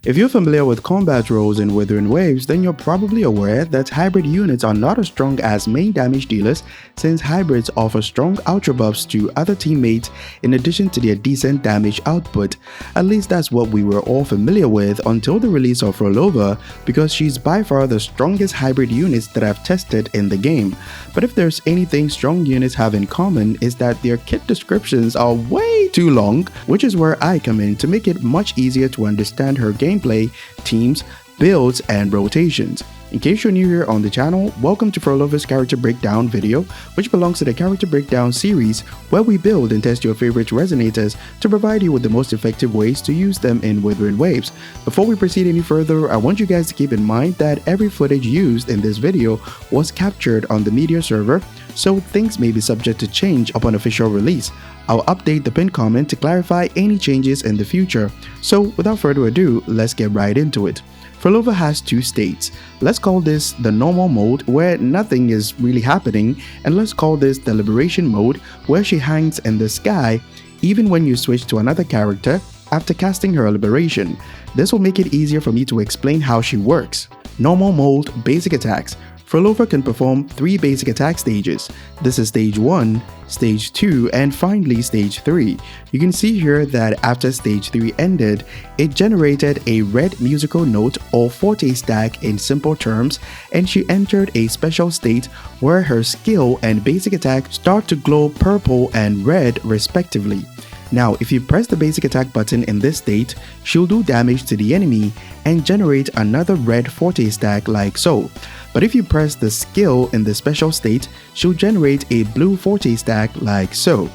If you're familiar with combat roles in Withering Waves, then you're probably aware that hybrid units are not as strong as main damage dealers, since hybrids offer strong ultra buffs to other teammates in addition to their decent damage output. At least that's what we were all familiar with until the release of Phrolova, because she's by far the strongest hybrid units that I've tested in the game. But if there's anything strong units have in common, is that their kit descriptions are way too long, which is where I come in to make it much easier to understand her gameplay, teams, builds, and rotations. In case you're new here on the channel, welcome to Phrolova's character breakdown video, which belongs to the character breakdown series where we build and test your favorite resonators to provide you with the most effective ways to use them in Withering Waves. Before we proceed any further, I want you guys to keep in mind that every footage used in this video was captured on the media server, so things may be subject to change upon official release. I'll update the pinned comment to clarify any changes in the future. So without further ado, let's get right into it. Phrolova has two states. Let's call this the normal mode, where nothing is really happening, and let's call this the liberation mode, where she hangs in the sky even when you switch to another character after casting her liberation. This will make it easier for me to explain how she works. Normal mode basic attacks. Phrolova can perform 3 basic attack stages. This is stage 1, stage 2, and finally stage 3. You can see here that after stage 3 ended, it generated a red musical note or Forte stack in simple terms, and she entered a special state where her skill and basic attack start to glow purple and red respectively. Now, if you press the basic attack button in this state, she'll do damage to the enemy and generate another red Forte stack like so. But if you press the skill in the special state, she'll generate a blue Forte stack like so.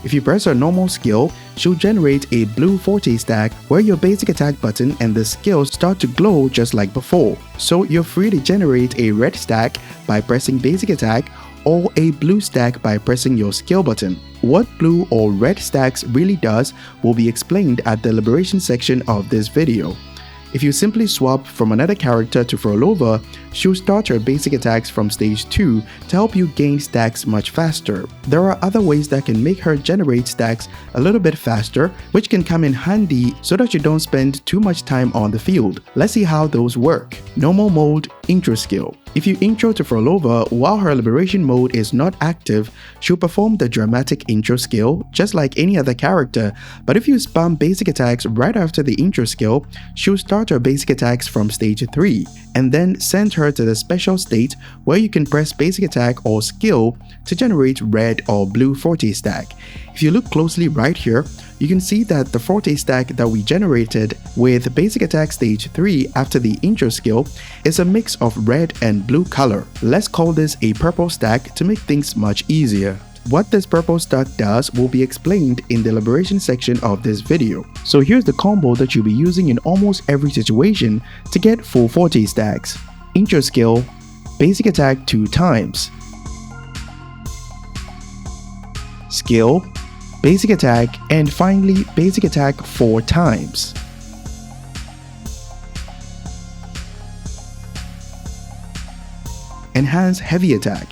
If you press her normal skill, she'll generate a blue Forte stack where your basic attack button and the skill start to glow just like before. So you're free to generate a red stack by pressing basic attack or a blue stack by pressing your skill button. What blue or red stacks really does will be explained at the liberation section of this video. If you simply swap from another character to Phrolova, she'll start her basic attacks from stage 2 to help you gain stacks much faster. There are other ways that can make her generate stacks a little bit faster, which can come in handy so that you don't spend too much time on the field. Let's see how those work. Normal mode intro skill. If you intro to Phrolova while her liberation mode is not active, she'll perform the dramatic intro skill just like any other character, but if you spam basic attacks right after the intro skill, she'll start her basic attacks from stage 3 and then send her to the special state where you can press basic attack or skill to generate red or blue Forte stack. If you look closely right here, you can see that the Forte stack that we generated with basic attack stage 3 after the intro skill is a mix of red and blue color. Let's call this a purple stack to make things much easier. What this purple stack does will be explained in the liberation section of this video. So here's the combo that you'll be using in almost every situation to get full Forte stacks. Intro skill, basic attack 2 times. Skill, basic attack, and finally basic attack 4 times. Enhance heavy attack.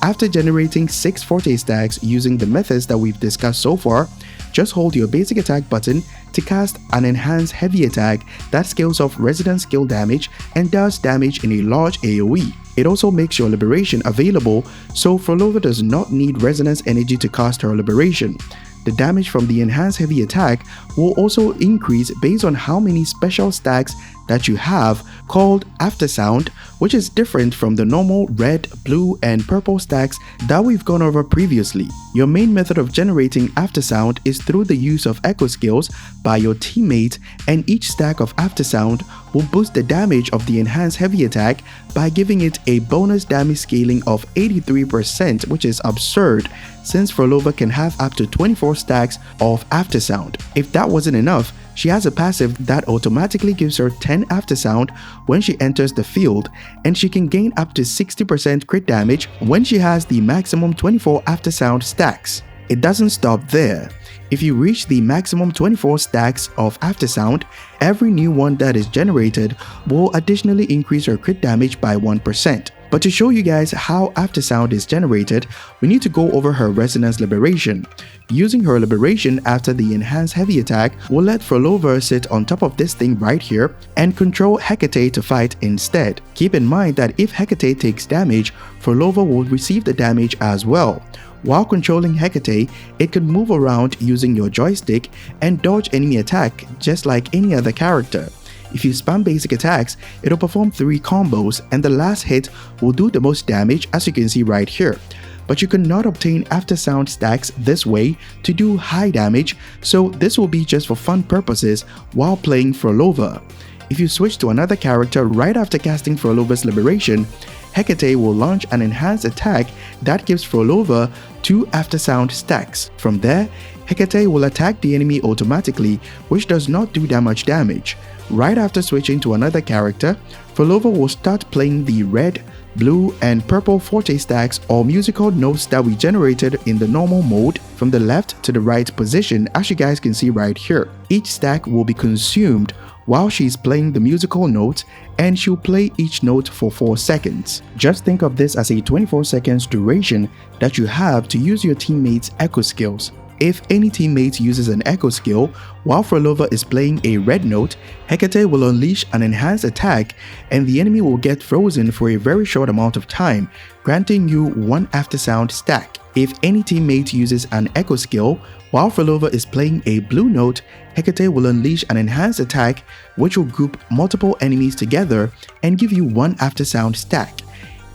After generating 6 Forte stacks using the methods that we've discussed so far, just hold your basic attack button to cast an enhanced heavy attack that scales off resident skill damage and does damage in a large AoE. It also makes your liberation available, so Phrolova does not need resonance energy to cast her liberation. The damage from the enhanced heavy attack will also increase based on how many special stacks that you have, called aftersound, which is different from the normal red, blue, and purple stacks that we've gone over previously. Your main method of generating aftersound is through the use of echo skills by your teammate, and each stack of aftersound will boost the damage of the enhanced heavy attack by giving it a bonus damage scaling of 83%, which is absurd since Phrolova can have up to 24 stacks of aftersound. If that wasn't enough, she has a passive that automatically gives her 10 aftersound when she enters the field, and she can gain up to 60% crit damage when she has the maximum 24 aftersound stacks. It doesn't stop there. If you reach the maximum 24 stacks of aftersound, every new one that is generated will additionally increase her crit damage by 1%. But to show you guys how aftersound is generated, we need to go over her resonance liberation. Using her liberation after the enhanced heavy attack, we'll let Phrolova sit on top of this thing right here and control Hecate to fight instead. Keep in mind that if Hecate takes damage, Phrolova will receive the damage as well. While controlling Hecate, it can move around using your joystick and dodge enemy attack just like any other character. If you spam basic attacks, it'll perform 3 combos and the last hit will do the most damage, as you can see right here. But you cannot obtain aftersound stacks this way to do high damage, so this will be just for fun purposes while playing Phrolova. If you switch to another character right after casting Phrolova's liberation, Hecate will launch an enhanced attack that gives Phrolova 2 aftersound stacks. From there, Hecate will attack the enemy automatically, which does not do that much damage. Right after switching to another character, Phrolova will start playing the red, blue, and purple Forte stacks or musical notes that we generated in the normal mode from the left to the right position, as you guys can see right here. Each stack will be consumed while she's playing the musical notes, and she'll play each note for 4 seconds. Just think of this as a 24 seconds duration that you have to use your teammates' echo skills. If any teammate uses an echo skill while Phrolova is playing a red note, Hecate will unleash an enhanced attack and the enemy will get frozen for a very short amount of time, granting you 1 aftersound stack. If any teammate uses an echo skill while Phrolova is playing a blue note, Hecate will unleash an enhanced attack which will group multiple enemies together and give you 1 aftersound stack.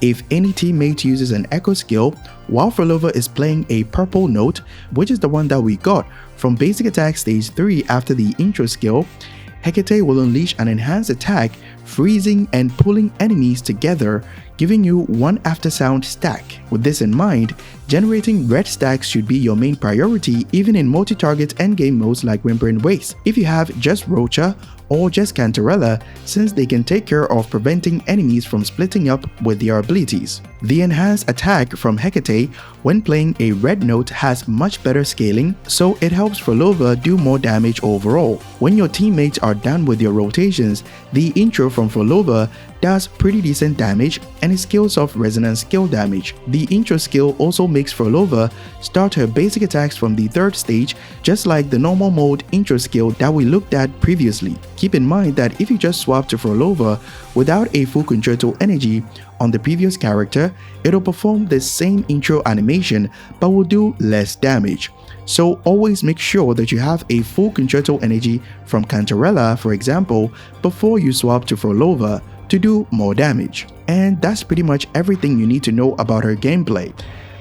If any teammate uses an echo skill while Phrolova is playing a purple note, which is the one that we got from basic attack stage 3 after the intro skill, Hecate will unleash an enhanced attack, freezing and pulling enemies together, giving you 1 aftersound stack. With this in mind, generating red stacks should be your main priority even in multi-target endgame modes like Whimper and Waste. If you have just Rocha or just Cantarella, since they can take care of preventing enemies from splitting up with their abilities. The enhanced attack from Hecate when playing a red note has much better scaling, so it helps Phrolova do more damage overall. When your teammates are done with their rotations, the intro from Phrolova does pretty decent damage and it scales off resonance skill damage. The intro skill also makes Phrolova start her basic attacks from the 3rd stage, just like the normal mode intro skill that we looked at previously. Keep in mind that if you just swap to Phrolova without a full concerto energy on the previous character, it'll perform the same intro animation but will do less damage. So always make sure that you have a full concerto energy from Cantarella, for example, before you swap to Phrolova to do more damage. And that's pretty much everything you need to know about her gameplay.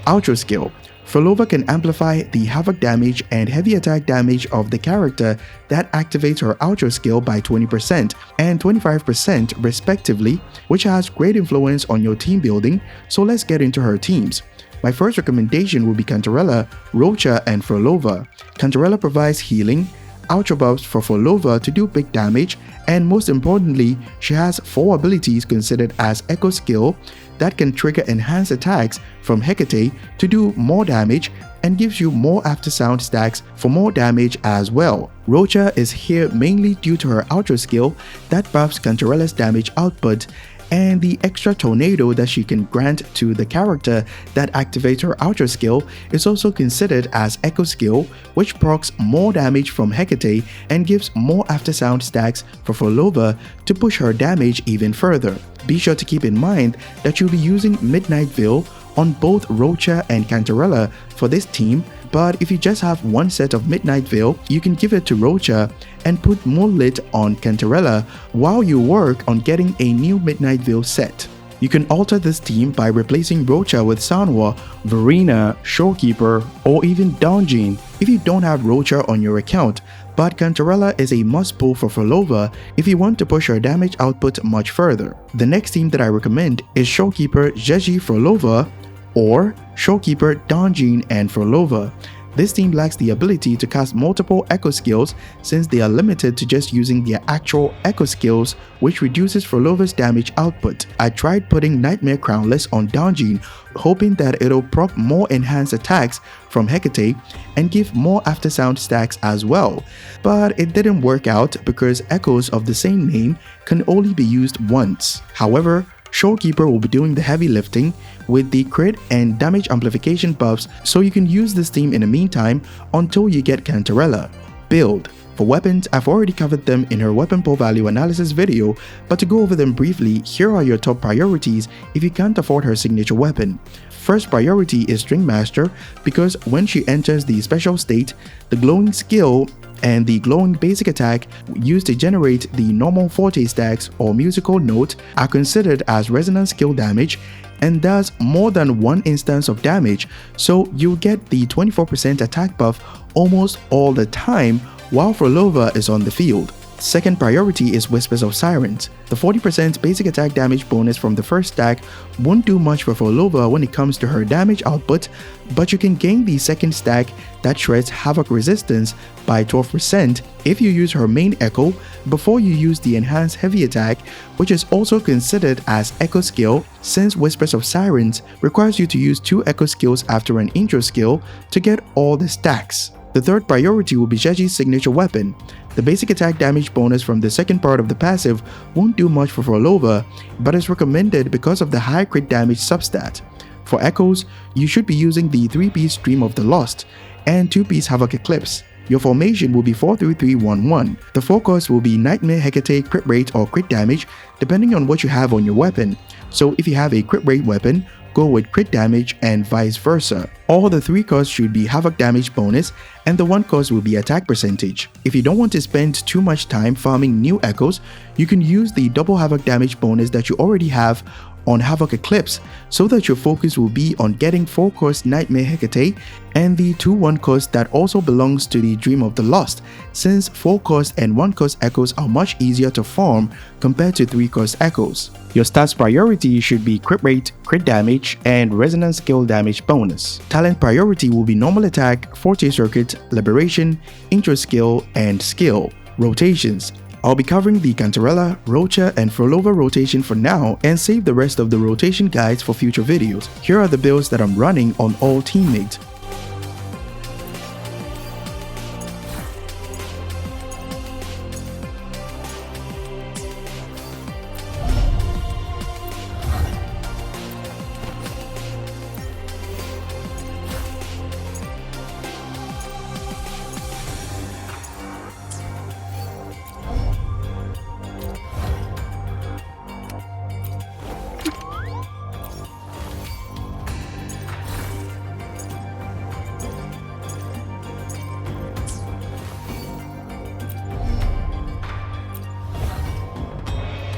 Outro skill. Phrolova can amplify the havoc damage and heavy attack damage of the character that activates her outro skill by 20% and 25% respectively, which has great influence on your team building, so let's get into her teams. My first recommendation will be Cantarella, Rocha, and Phrolova. Cantarella provides healing, outro buffs for Phrolova to do big damage, and most importantly, she has 4 abilities considered as echo skill that can trigger enhanced attacks from Hecate to do more damage and gives you more aftersound stacks for more damage as well. Rocha is here mainly due to her outro skill that buffs Cantarella's damage output, and the extra tornado that she can grant to the character that activates her outro skill is also considered as echo skill, which procs more damage from Hecate and gives more aftersound stacks for Phrolova to push her damage even further. Be sure to keep in mind that you'll be using Midnight Veil on both Rocha and Cantarella for this team, but if you just have one set of Midnight Veil, you can give it to Rocha and put Moonlit on Cantarella while you work on getting a new Midnight Veil set. You can alter this team by replacing Rocha with Sanwa, Verena, Shorekeeper, or even Donjin if you don't have Rocha on your account, but Cantarella is a must pull for Phrolova if you want to push her damage output much further. The next team that I recommend is Shorekeeper Jeji Phrolova or Shorekeeper Donjin and Phrolova. This team lacks the ability to cast multiple echo skills since they are limited to just using their actual echo skills, which reduces Phrolova's damage output. I tried putting Nightmare Crownless on Donjin, hoping that it'll proc more enhanced attacks from Hecate and give more aftersound stacks as well, but it didn't work out because echoes of the same name can only be used once. However, Shorekeeper will be doing the heavy lifting with the crit and damage amplification buffs, so you can use this team in the meantime until you get Cantarella. Build. For weapons, I've already covered them in her weapon pool value analysis video, but to go over them briefly, here are your top priorities if you can't afford her signature weapon. First priority is String Master, because when she enters the special state, the glowing skill and the glowing basic attack used to generate the normal Forte stacks or musical note are considered as resonance skill damage and does more than one instance of damage, so you get the 24% attack buff almost all the time while Phrolova is on the field. Second priority is Whispers of Sirens. The 40% basic attack damage bonus from the first stack won't do much for Phrolova when it comes to her damage output, but you can gain the second stack that shreds Havoc resistance by 12% if you use her main Echo before you use the enhanced heavy attack, which is also considered as Echo skill since Whispers of Sirens requires you to use 2 Echo skills after an intro skill to get all the stacks. The third priority will be Jeji's signature weapon. The basic attack damage bonus from the second part of the passive won't do much for Phrolova, but is recommended because of the high crit damage substat. For Echoes, you should be using the 3-piece Stream of the Lost and 2-piece Havoc Eclipse. Your formation will be 4-3-3-1-1. The focus will be Nightmare Hecate crit rate or crit damage depending on what you have on your weapon. So if you have a crit rate weapon, go with crit damage and vice versa. All the 3 costs should be Havoc damage bonus and the 1 cost will be attack percentage. If you don't want to spend too much time farming new Echoes, you can use the double Havoc damage bonus that you already have on Havoc Eclipse so that your focus will be on getting 4 cost Nightmare Hecate and the 2-1 cost that also belongs to the Dream of the Lost, since 4 cost and 1 cost Echoes are much easier to farm compared to 3 cost Echoes. Your stats priority should be crit rate, crit damage, and resonance skill damage bonus. Talent priority will be normal attack, Forte circuit, liberation, intro skill, and skill. Rotations. I'll be covering the Cantarella, Rocha, and Phrolova rotation for now and save the rest of the rotation guides for future videos. Here are the builds that I'm running on all teammates.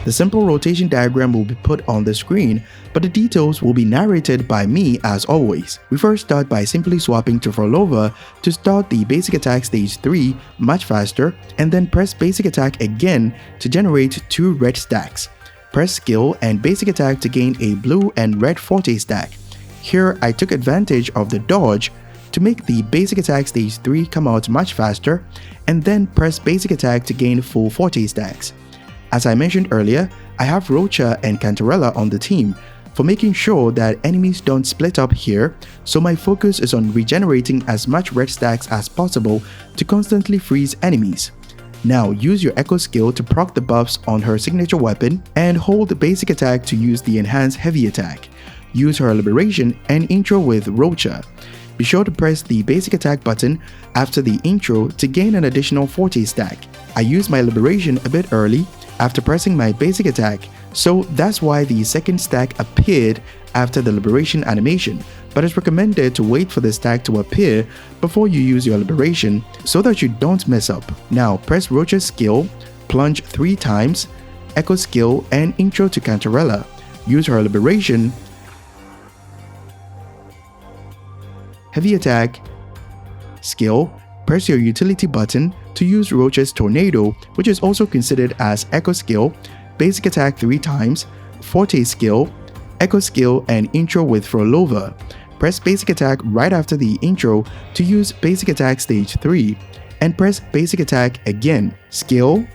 The simple rotation diagram will be put on the screen, but the details will be narrated by me as always. We first start by simply swapping to Phrolova to start the basic attack stage 3 much faster, and then press basic attack again to generate 2 red stacks. Press skill and basic attack to gain a blue and red Forte stack. Here I took advantage of the dodge to make the basic attack stage 3 come out much faster, and then press basic attack to gain full Forte stacks. As I mentioned earlier, I have Rocha and Cantarella on the team for making sure that enemies don't split up here, so my focus is on regenerating as much red stacks as possible to constantly freeze enemies. Now use your Echo skill to proc the buffs on her signature weapon and hold the basic attack to use the enhanced heavy attack. Use her liberation and intro with Rocha. Be sure to press the basic attack button after the intro to gain an additional Forte stack. I used my liberation a bit early after pressing my basic attack, so that's why the second stack appeared after the liberation animation, but it's recommended to wait for the stack to appear before you use your liberation so that you don't mess up. Now press Rocha's skill, plunge 3 times, Echo skill, and intro to Cantarella. Use her liberation, heavy attack, skill, press your utility button to use Rocha's Tornado, which is also considered as Echo skill, basic attack 3 times, Forte skill, Echo skill, and intro with Phrolova. Press basic attack right after the intro to use basic attack stage 3, and press basic attack again. Skill,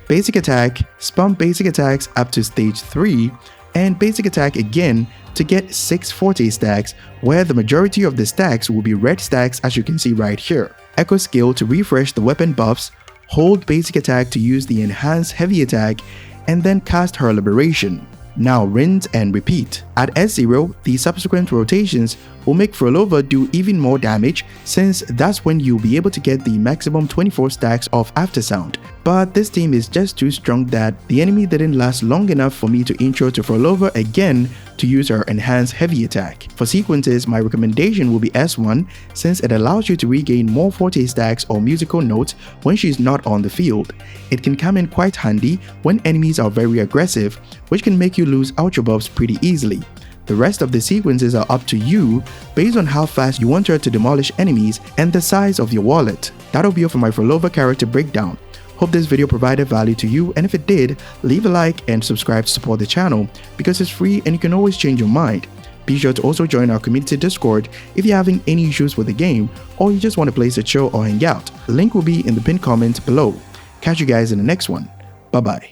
basic attack, spam basic attacks up to stage 3, and basic attack again to get 6 Forte stacks, where the majority of the stacks will be red stacks as you can see right here. Echo skill to refresh the weapon buffs, hold basic attack to use the enhanced heavy attack, and then cast her liberation. Now rinse and repeat. At S0, the subsequent rotations will make Phrolova do even more damage, since that's when you'll be able to get the maximum 24 stacks of aftersound. But this team is just too strong that the enemy didn't last long enough for me to intro to Phrolova again to use her enhanced heavy attack. For sequences, my recommendation will be S1, since it allows you to regain more Forte stacks or musical notes when she's not on the field. It can come in quite handy when enemies are very aggressive, which can make you lose ultra buffs pretty easily. The rest of the sequences are up to you based on how fast you want her to demolish enemies and the size of your wallet. That'll be all for my Phrolova character breakdown. Hope this video provided value to you, and if it did, leave a like and subscribe to support the channel because it's free and you can always change your mind. Be sure to also join our community Discord if you're having any issues with the game or you just want to place a chill or hang out. Link will be in the pinned comment below. Catch you guys in the next one. Bye bye.